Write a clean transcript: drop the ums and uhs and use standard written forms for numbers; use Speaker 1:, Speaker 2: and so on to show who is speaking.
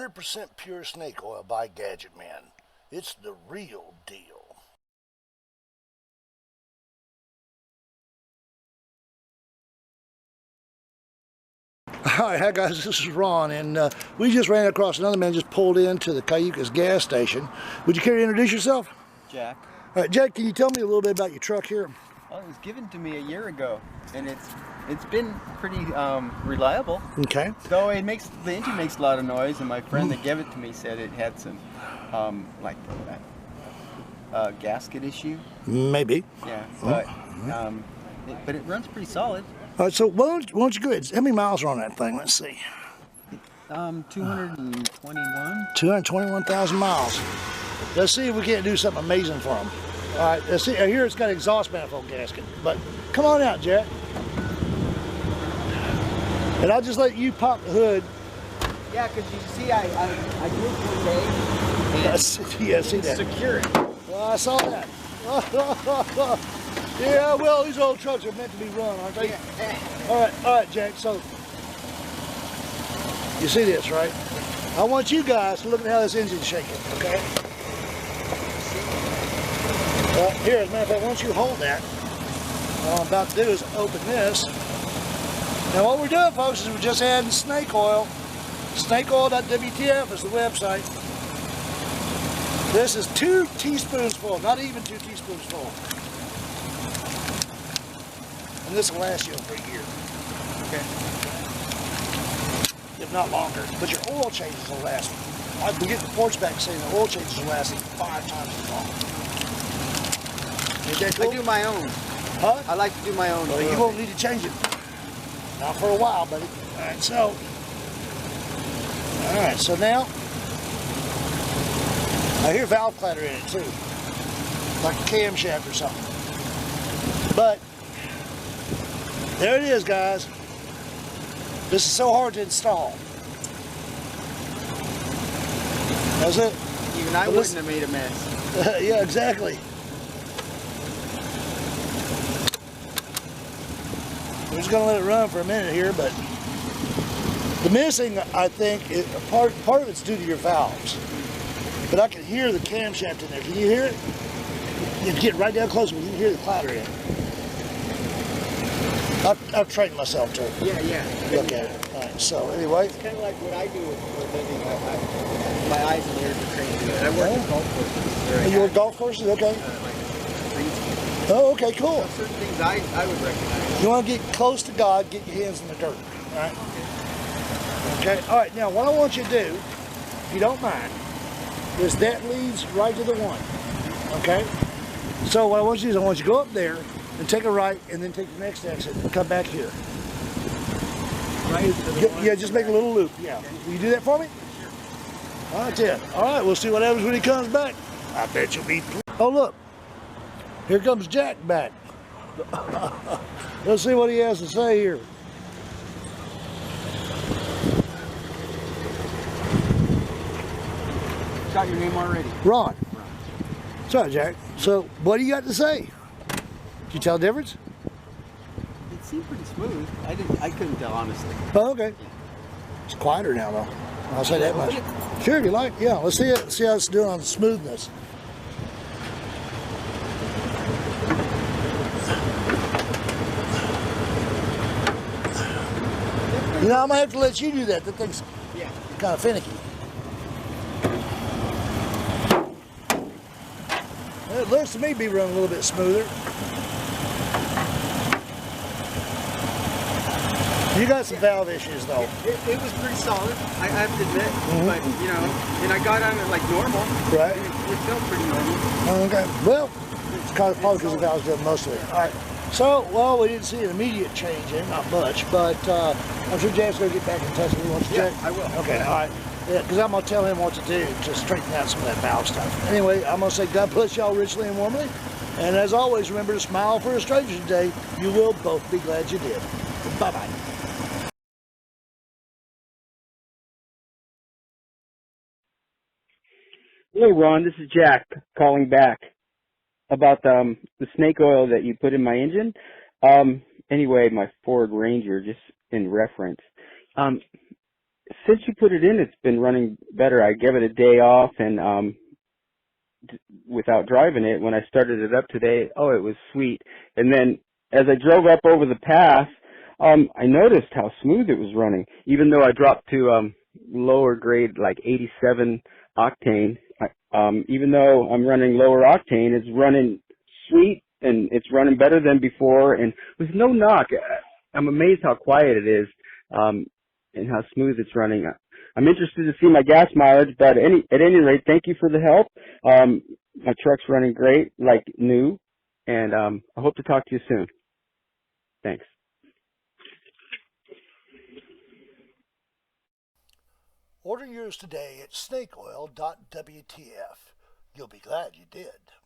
Speaker 1: 100% pure snake oil by Gadget Man. It's the real deal. Alright, hi guys, this is Ron, and we just ran across another man just pulled into the Cayucas gas station. Would you care to introduce yourself?
Speaker 2: Jack.
Speaker 1: Alright, Jack, can you tell me a little bit about your truck here?
Speaker 2: Well, it was given to me a year ago, and it's been pretty reliable.
Speaker 1: Okay.
Speaker 2: Though the engine makes a lot of noise, and my friend that gave it to me said it had some gasket issue.
Speaker 1: Maybe.
Speaker 2: Yeah, but it runs pretty solid.
Speaker 1: Alright, so why don't you go ahead? How many miles are on that thing? Let's see.
Speaker 2: 221.
Speaker 1: 221,000 miles. Let's see if we can't do something amazing for them. All right, let's see. Here it's got an exhaust manifold gasket, but come on out, Jack. And I'll just let you pop the hood.
Speaker 2: Yeah, because you see, I did one day.
Speaker 1: Yeah, I see that.
Speaker 2: Secure it.
Speaker 1: Well, I saw that. Yeah, well, these old trucks are meant to be run, aren't they?
Speaker 2: Yeah.
Speaker 1: All right, Jack. So you see this, right? I want you guys to look at how this engine's shaking, okay? Well, here, as a matter of fact, once you hold that, what I'm about to do is open this. Now what we're doing, folks, is we're just adding snake oil. Snakeoil.wtf is the website. This is 2 teaspoons full, not even 2 teaspoons full. And this will last you for a year.
Speaker 2: Okay.
Speaker 1: If not longer. But your oil changes will last. I've been getting reports back saying the oil changes will last 5 times as long. Is that cool?
Speaker 2: I do my own.
Speaker 1: Huh?
Speaker 2: I like to do my own.
Speaker 1: Well, you won't need to change it. Not for a while, buddy. Alright, so now I hear valve clatter in it too. Like a camshaft or something. But there it is, guys. This is so hard to install. That's it.
Speaker 2: Even I wouldn't have made a mess.
Speaker 1: Yeah, exactly. We're just going to let it run for a minute here, but the missing, I think, part of it's due to your valves. But I can hear the camshaft in there. Can you hear it? You get right down close, but you can hear the clatter in it. I've trained myself to
Speaker 2: Yeah.
Speaker 1: look at it. All right, so anyway.
Speaker 2: It's kind of like what I do for a living. My eyes and ears are trained to it. I work at golf courses.
Speaker 1: You work golf courses? Okay.
Speaker 2: Like
Speaker 1: Oh, okay, cool.
Speaker 2: so certain things I would recognize.
Speaker 1: You want to get close to God, get your hands in the dirt. All right? Okay, all right. Now, what I want you to do, if you don't mind, is that leads right to the one. Okay? So what I want you to do is I want you to go up there and take a right and then take the next exit and come back here.
Speaker 2: Right to the one.
Speaker 1: Yeah, just make a little loop. Yeah. Will you do that for me? All right, then. All right, we'll see what happens when he comes back. I bet you'll be pleased. Oh, look. Here comes Jack back. Let's see what he has to say here.
Speaker 2: Got your name already.
Speaker 1: Ron. Sorry, Jack. So, what do you got to say? Can you tell the difference?
Speaker 2: It seemed pretty smooth. I couldn't tell honestly.
Speaker 1: Oh, okay. It's quieter now, though. I'll say that much. Sure, if you like. Yeah, let's see it. See how it's doing on the smoothness. You know, I'm gonna have to let you do that. That thing's kind of finicky. It looks to me to be running a little bit smoother. You got some valve issues though.
Speaker 2: It was pretty solid, I have to admit. But, you know, and I got on it like normal.
Speaker 1: Right.
Speaker 2: And it felt pretty normal.
Speaker 1: Okay. Well, it's probably because the valve's doing most of it. All right. So, well, we didn't see an immediate change in, not much, but I'm sure Jack's going to get back in touch with you once you check.
Speaker 2: I will.
Speaker 1: Okay, all right. Yeah, because I'm going to tell him what to do to straighten out some of that valve stuff. Anyway, I'm going to say God bless y'all richly and warmly. And as always, remember to smile for a stranger today. You will both be glad you did. Bye-bye.
Speaker 2: Hello, Ron. This is Jack calling back about the snake oil that you put in my engine. Anyway, my Ford Ranger, just in reference. since you put it in, it's been running better. I gave it a day off and without driving it. When I started it up today, oh, it was sweet. And then as I drove up over the pass, I noticed how smooth it was running, even though I dropped to lower grade, like 87 octane. Even though I'm running lower octane, it's running sweet and it's running better than before, and with no knock. I'm amazed how quiet it is, and how smooth it's running. I'm interested to see my gas mileage, but at any rate, thank you for the help. My truck's running great, like new, and I hope to talk to you soon. Thanks.
Speaker 1: Order yours today at snakeoil.wtf. You'll be glad you did.